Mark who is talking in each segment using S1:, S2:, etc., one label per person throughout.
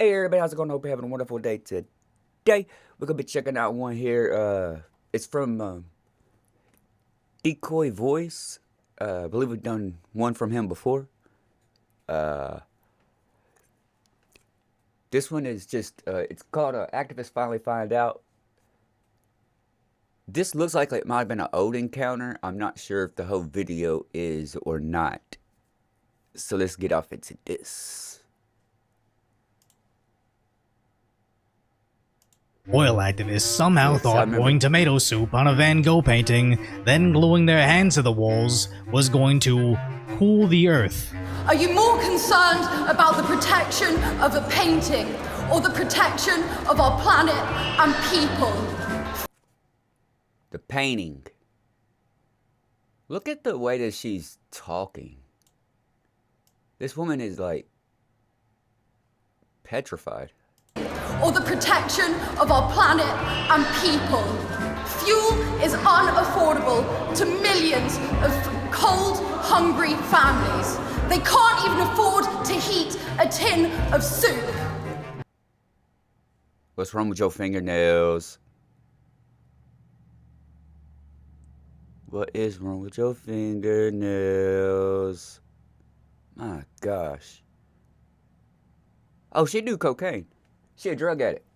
S1: Hey everybody, how's it going? Hope you're having a wonderful day today. We're gonna be checking out one here. It's from Decoy Voice. I believe we've done one from him before. This one is just it's called Activists Finally Find Out. This looks like it might have been an old encounter. I'm not sure if the whole video is or not. So let's get off into this.
S2: Oil activists somehow thought pouring tomato soup on a Van Gogh painting, then gluing their hands to the walls, was going to cool the earth.
S3: Are you more concerned about the protection of a painting or the protection of our planet and people?
S1: The painting. Look at the way that she's talking. This woman is like petrified.
S3: Or the protection of our planet and people. Fuel is unaffordable to millions of cold, hungry families. They can't even afford to heat a tin of soup.
S1: What's wrong with your fingernails? What is wrong with your fingernails? My gosh. Oh, she do cocaine. She a drug addict.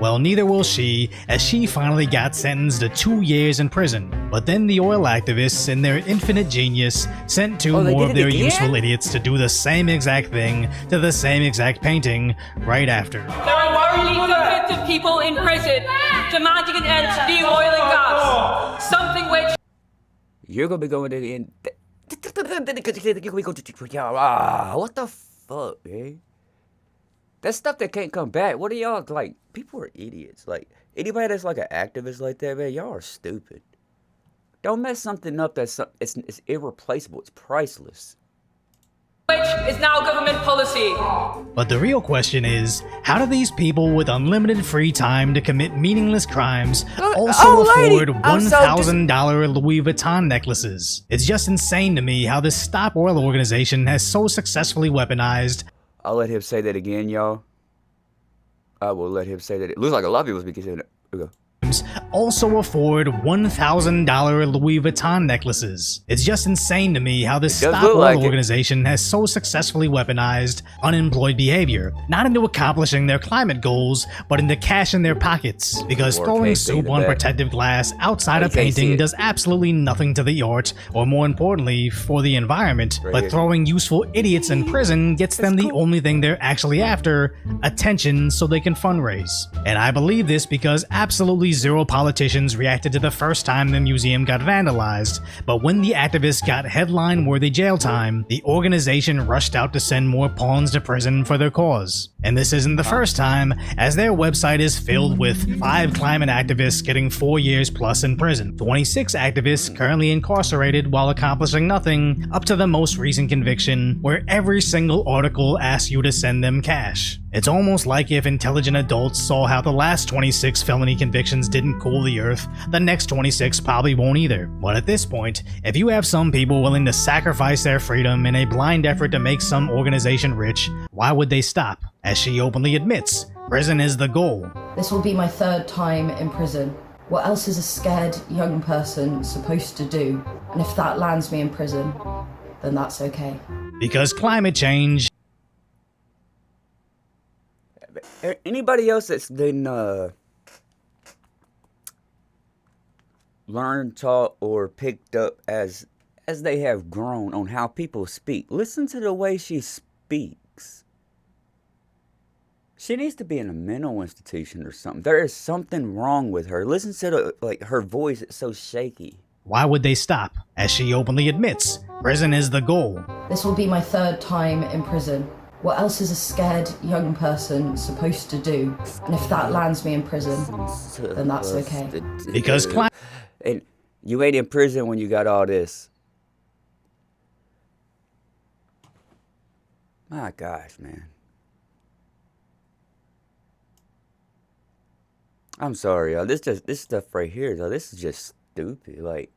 S2: Well, neither will she, as she finally got sentenced to 2 years in prison. But then the oil activists, in their infinite genius, sent two more of their useful idiots to do the same exact thing to the same exact painting right after.
S4: There are worryingly convicted people in prison demanding an end to the oil and gas, something which...
S1: You're gonna be going to the end. What the fuck, man? That's stuff that can't come back. What are y'all like? People are idiots. Like anybody that's like an activist like that, man, y'all are stupid. Don't mess something up that's it's irreplaceable. It's priceless.
S4: Which is now government policy.
S2: But the real question is, how do these people with unlimited free time to commit meaningless crimes also afford $1,000 Louis Vuitton necklaces? It's just insane to me how this Stop Oil organization has so successfully weaponized.
S1: I'll let him say that again, y'all. I will let him say that. It looks like a lot of people speak saying that. Here we go.
S2: Also afford $1,000 Louis Vuitton necklaces. It's just insane to me how this Stop Oil organization has so successfully weaponized unemployed behavior, not into accomplishing their climate goals, but into cash in their pockets. Because throwing soup on protective glass outside a painting does absolutely nothing to the art, or more importantly, for the environment, but throwing useful idiots in prison gets them the only thing they're actually after, attention, so they can fundraise. And I believe this because absolutely zero politicians reacted to the first time the museum got vandalized, but when the activists got headline-worthy jail time, the organization rushed out to send more pawns to prison for their cause. And this isn't the first time, as their website is filled with 5 climate activists getting 4 years plus in prison, 26 activists currently incarcerated while accomplishing nothing, up to the most recent conviction, where every single article asks you to send them cash. It's almost like if intelligent adults saw how the last 26 felony convictions didn't cool the earth, the next 26 probably won't either. But at this point, if you have some people willing to sacrifice their freedom in a blind effort to make some organization rich, why would they stop? As she openly admits, prison is the goal.
S3: This will be my 3rd time in prison. What else is a scared young person supposed to do? And if that lands me in prison, then that's okay.
S2: Because climate change...
S1: Anybody else that's been learned, taught, or picked up as they have grown on how people speak, listen to the way she speaks. She needs to be in a mental institution or something. There is something wrong with her. Listen to her voice. It's so shaky.
S2: Why would they stop? As she openly admits, prison is the goal.
S3: This will be my 3rd time in prison. What else is a scared young person supposed to do? And if that lands me in prison, then that's okay.
S2: Because
S1: and you ain't in prison when you got all this. My gosh, man. I'm sorry, y'all. This stuff right here, though, this is just stupid. Like,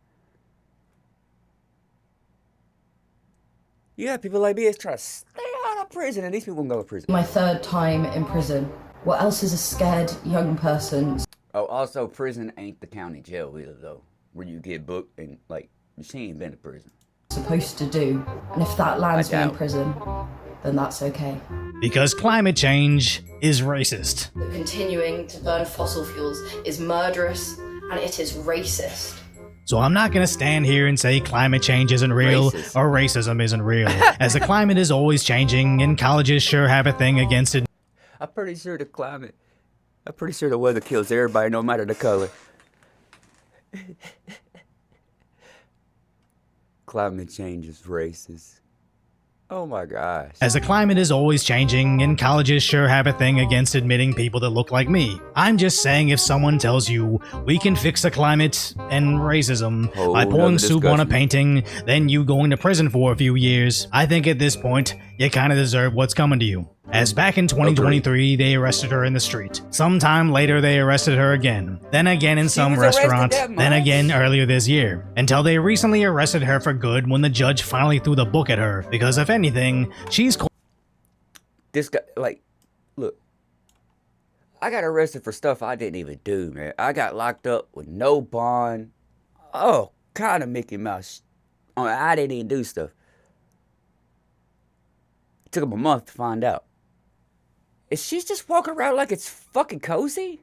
S1: you have people like me that's trying to stay out Not prison, and these people can go to prison.
S3: My third time in prison. What else is a scared young person
S1: Oh, also, prison ain't the county jail either, though. Where you get booked and, like, she ain't been to prison.
S3: supposed to do? And if that lands me in prison, then that's okay.
S2: Because climate change is racist.
S3: Continuing to burn fossil fuels is murderous and it is racist.
S2: So I'm not gonna stand here and say climate change isn't real or racism isn't real, as the climate is always changing and colleges sure have a thing against it.
S1: I'm pretty sure the weather kills everybody, no matter the color. Climate change is racist. Oh my gosh.
S2: As the climate is always changing and colleges sure have a thing against admitting people that look like me. I'm just saying if someone tells you we can fix the climate and racism by pouring soup on a painting, then you going to prison for a few years, I think at this point, you kinda deserve what's coming to you. As back in 2023, they arrested her in the street. Sometime later, they arrested her again. Then again in some restaurant. Then again earlier this year. Until they recently arrested her for good when the judge finally threw the book at her. Because if anything, she's...
S1: This guy, like, look. I got arrested for stuff I didn't even do, man. I got locked up with no bond. Oh, kind of Mickey Mouse. I didn't even do stuff. It took him a month to find out. Is she just walking around like it's fucking cozy?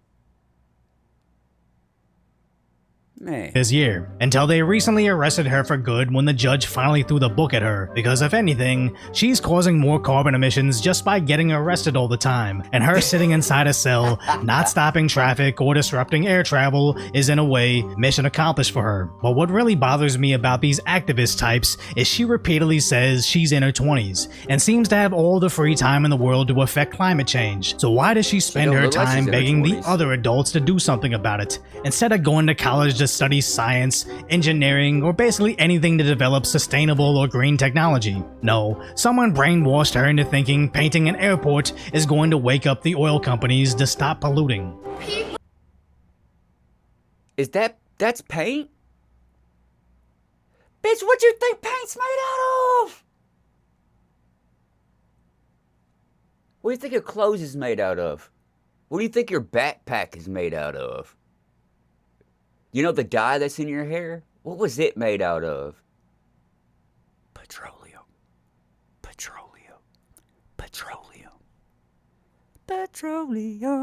S1: Man.
S2: This year, until they recently arrested her for good when the judge finally threw the book at her, because if anything, she's causing more carbon emissions just by getting arrested all the time, and her sitting inside a cell, not stopping traffic or disrupting air travel is in a way mission accomplished for her. But what really bothers me about these activist types is she repeatedly says she's in her 20s, and seems to have all the free time in the world to affect climate change. So why does she spend her time begging the other adults to do something about it, instead of going to college to study science, engineering, or basically anything to develop sustainable or green technology? No, someone brainwashed her into thinking painting an airport is going to wake up the oil companies to stop polluting.
S1: Is that's paint? Bitch, what you think paint's made out of? What do you think your clothes is made out of? What do you think your backpack is made out of? You know the dye that's in your hair? What was it made out of? Petroleum. Petroleum. Petroleum. Petroleum.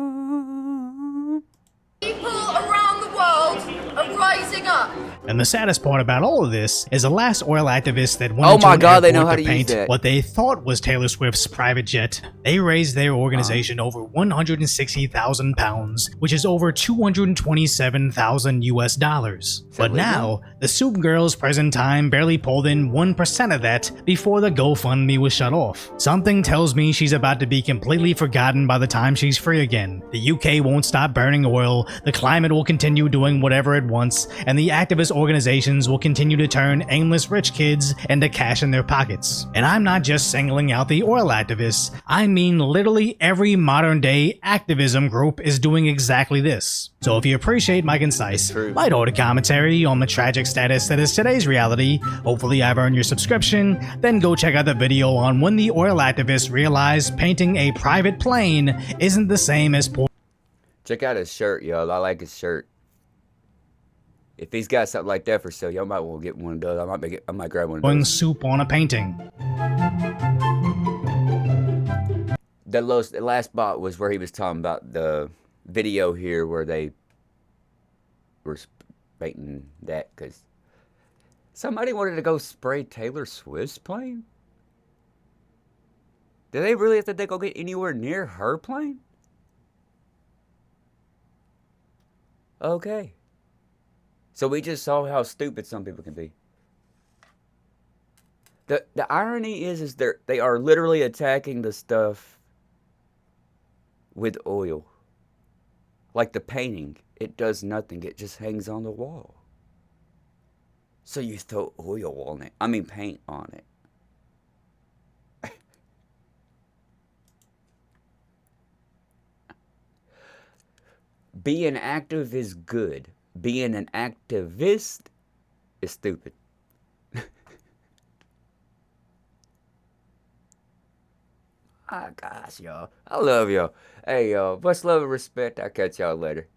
S3: People around the world are rising up.
S2: And the saddest part about all of this is the last oil activist that went
S1: Oh
S2: into
S1: my
S2: an
S1: God, they
S2: airport
S1: know how
S2: to
S1: to use
S2: paint
S1: that.
S2: what they thought was Taylor Swift's private jet. They raised their organization over 160,000 pounds, which is over 227,000 US dollars. But now, the Soup Girl's present time barely pulled in 1% of that before the GoFundMe was shut off. Something tells me she's about to be completely forgotten by the time she's free again. The UK won't stop burning oil, the climate will continue doing whatever it wants, and the activist organizations will continue to turn aimless rich kids into cash in their pockets. And I'm not just singling out the oil activists, I mean literally every modern day activism group is doing exactly this. So if you appreciate my concise, light-hearted commentary on the tragic status that is today's reality, hopefully I've earned your subscription, then go check out the video on when the oil activists realized painting a private plane isn't the same as
S1: Check out his shirt, y'all. I like his shirt. If he's got something like that for sale, y'all might want to get one of those. I might grab one of
S2: pouring
S1: those.
S2: soup on a painting.
S1: The last bot was where he was talking about the video here where they were painting that because somebody wanted to go spray Taylor Swift's plane. Did they really have to go get anywhere near her plane? Okay. So we just saw how stupid some people can be. The irony is they are literally attacking the stuff with oil. Like the painting, it does nothing. It just hangs on the wall. So you throw oil on it. I mean paint on it. Being active is good. Being an activist is stupid. My gosh, y'all. I love y'all. Hey, y'all. Much love and respect. I'll catch y'all later.